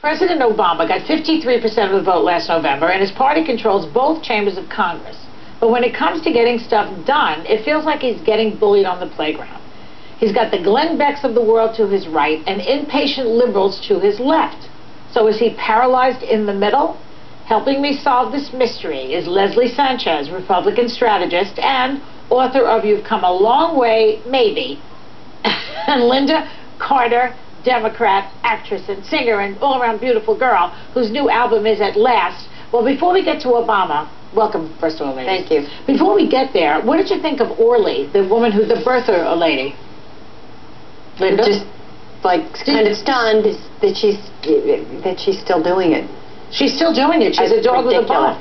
President Obama got 53% of the vote last November, and his party controls both chambers of Congress. But when it comes to getting stuff done, it feels like he's getting bullied on the playground. He's got the Glenn Becks of the world to his right and impatient liberals to his left. So is he paralyzed in the middle? Helping me solve this mystery is Leslie Sanchez, Republican strategist and author of You've Come a Long Way, Maybe, and Lynda Carter, Democrat, actress and singer and all-around beautiful girl whose new album is At Last. Well, before we get to Obama, welcome, first of all, ladies. Thank you. Before we get there, what did you think of Orly, the woman who, the birther lady? Lynda? Just, like, kind of stunned that she's still doing it. She's still doing it. She's a dog with a bone.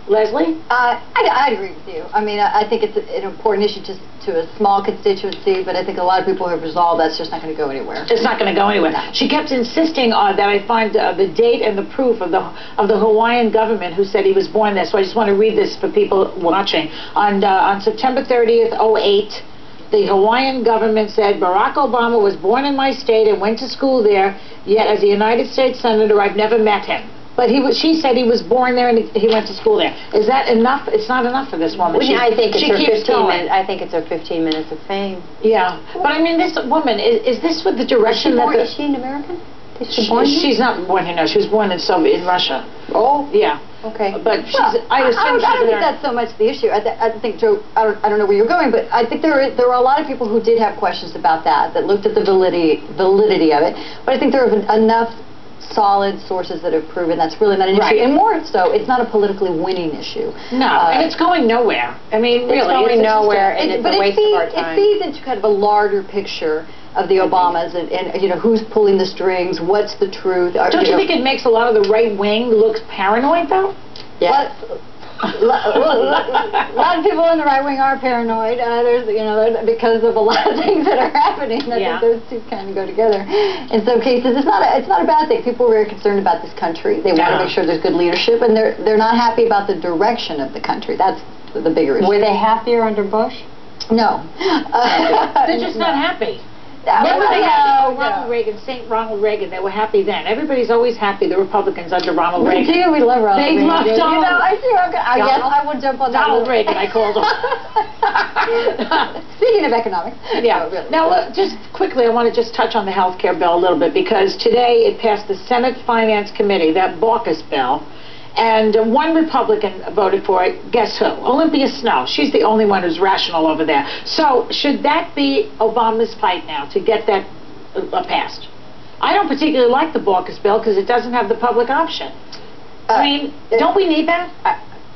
Leslie? I agree with you. I mean, I think it's an important issue just to a small constituency, but I think a lot of people have resolved that's just not going to go anywhere. It's not going to go anywhere. No. She kept insisting on that I find the date and the proof of the Hawaiian government who said he was born there. So I just want to read this for people watching. On September 30th, 2008, the Hawaiian government said Barack Obama was born in my state and went to school there, yet as a United States Senator, I've never met him. But she said he was born there and he went to school there. Is that enough? It's not enough for this woman. I think it's her 15 minutes. I think it's her 15 minutes of fame. Yeah, but I mean, this woman is this with the direction is she an American? Is she born here? She's not born here. No, she was born in Russia. Oh, yeah. Okay. But she's. I don't think that's so much the issue. I think, Joe, I don't know where you're going, but I think there were a lot of people who did have questions about that looked at the validity of it. But I think there are enough solid sources that have proven that's really not an issue. And more so, it's not a politically winning issue. No, and it's going nowhere. I mean, really. It's going nowhere, and it's a waste of our time. It feeds into kind of a larger picture of the Obamas and you know, who's pulling the strings, what's the truth. Don't you think it makes a lot of the right wing look paranoid, though? Yeah. A lot of people in the right wing are paranoid. Because of a lot of things that are happening. I think those two kind of go together. In some cases, it's not a bad thing. People are very concerned about this country. They want to make sure there's good leadership, and they're not happy about the direction of the country. That's the bigger issue. Were they happier under Bush? No. They're just not happy. Ronald Reagan, St. Ronald Reagan, they were happy then. Everybody's always happy, the Republicans under Ronald Reagan. We do, we love Ronald Reagan. They love Donald. I guess I would jump on Donald Reagan, I called him. Speaking of economics. Yeah. Really. Now, just quickly, I want to just touch on the health care bill a little bit, because today it passed the Senate Finance Committee, that Baucus bill, and one Republican voted for it. Guess who? Olympia Snowe. She's the only one who's rational over there. So should that be Obama's fight now to get that passed? I don't particularly like the Baucus bill because it doesn't have the public option. I mean, don't we need that?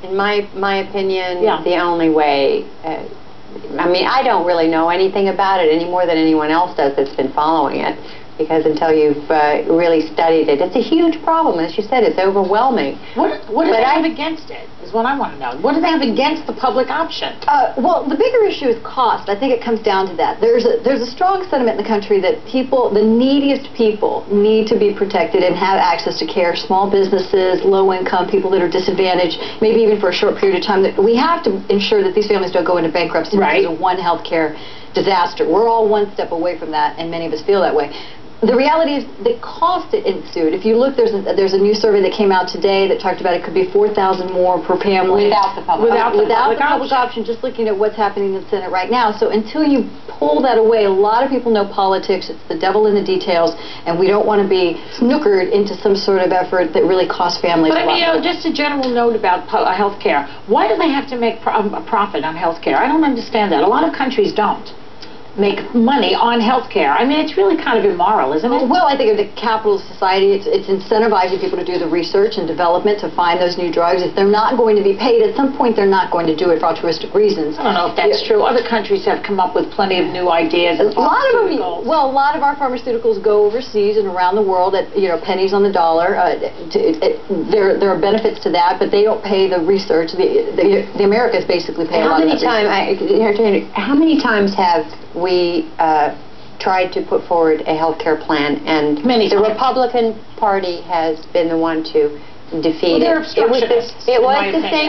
In my opinion, the only way. I mean, I don't really know anything about it any more than anyone else does that's been following it. Because until you've really studied it, it's a huge problem. As you said, it's overwhelming. What do they have against it, is what I want to know. What do they have against the public option? Well, the bigger issue is cost. I think it comes down to that. There's a strong sentiment in the country that the neediest people need to be protected and have access to care. Small businesses, low-income people that are disadvantaged, maybe even for a short period of time. That we have to ensure that these families don't go into bankruptcy because of one health care disaster. We're all one step away from that, and many of us feel that way. The reality is the cost it ensued. If you look, there's a new survey that came out today that talked about it could be $4,000 more per family. Without the public option, just looking at what's happening in the Senate right now. So until you pull that away, a lot of people know politics. It's the devil in the details, and we don't want to be snookered into some sort of effort that really costs families a lot. But I mean, just a general note about health care. Why do they have to make a profit on health care? I don't understand that. A lot of countries don't make money on health care. I mean, it's really kind of immoral, isn't it? Well, I think of the capitalist society, it's incentivizing people to do the research and development to find those new drugs. If they're not going to be paid, at some point they're not going to do it for altruistic reasons. I don't know if that's true. Other countries have come up with plenty of new ideas. A lot of our pharmaceuticals go overseas and around the world at pennies on the dollar. There are benefits to that, but they don't pay the research. The Americans basically pay a lot of that. How many times have we tried to put forward a health care plan, and the Republican Party has been the one to defeat it? It was the same thing.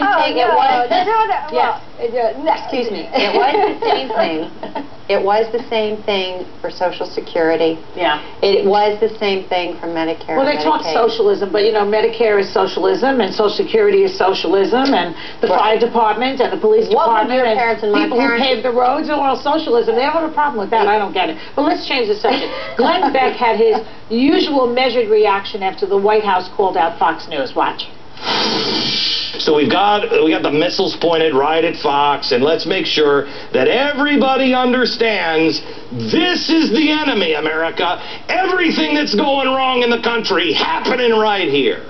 Excuse me. It was the same thing. It was the same thing for Social Security. Yeah. It was the same thing for Medicare. Well, they talk socialism, but you know, Medicare is socialism, and Social Security is socialism, and the fire department and the police department your and parents and my people who parents- pave the roads are all socialism. They don't have a problem with that. I don't get it. But let's change the subject. Glenn Beck had his usual measured reaction after the White House called out Fox News. Watch. So we got the missiles pointed right at Fox, and let's make sure that everybody understands this is the enemy, America. Everything that's going wrong in the country happening right here.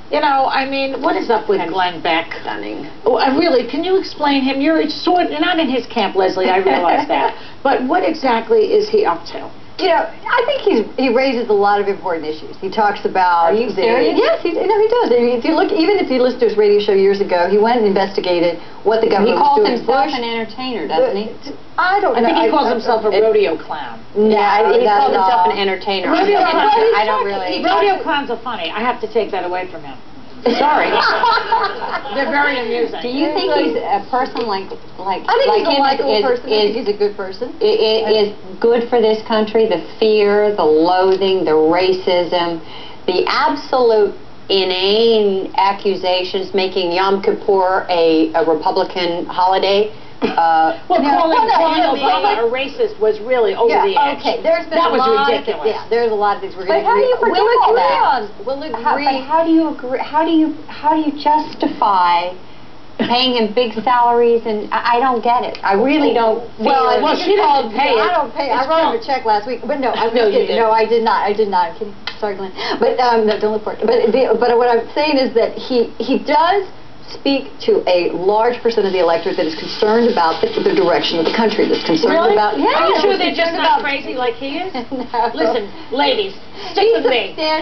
You know, I mean, what is up with Glenn Beck? Stunning. Oh, really, can you explain him? You're not in his camp, Leslie, I realize that. But what exactly is he up to? You know, I think he raises a lot of important issues. He talks about... Are you serious? Yes, he does. If you look, even if you listened to his radio show years ago, he went and investigated what the government was doing. He calls himself an entertainer, doesn't he? I don't know. I think he calls himself a rodeo clown. Yeah, he calls himself an entertainer. Rodeo clowns. I don't really... Rodeo clowns are funny. I have to take that away from him. Sorry. They're very amusing. Do you think he's a person like I think he's a likable person. I think he's a good person. Is good for this country? The fear, the loathing, the racism, the absolute inane accusations making Yom Kippur a Republican holiday. Calling Obama a racist was really over the edge. Okay, there's been that was ridiculous. ridiculous. There's a lot of things we're going to But how do you forget all that? We'll agree. But how do you agree? How do you justify paying him big salaries? And I don't get it. I really don't. Well, she doesn't pay it. I don't pay. I wrote him a check last week, but no, I'm No, just you kidding. didn't. No, I did not. I did not. I'm kidding. Sorry, Glenn. But no, don't look for it. But what I'm saying is that he does speak to a large percent of the electorate that is concerned about the direction of the country, that's concerned about... Yeah, are you sure they're just not crazy like he is? No. Listen, ladies, stick with me. I'm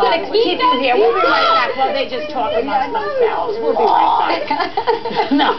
going to keep you here. We'll be right back while they just talk amongst themselves. We'll be right back. No,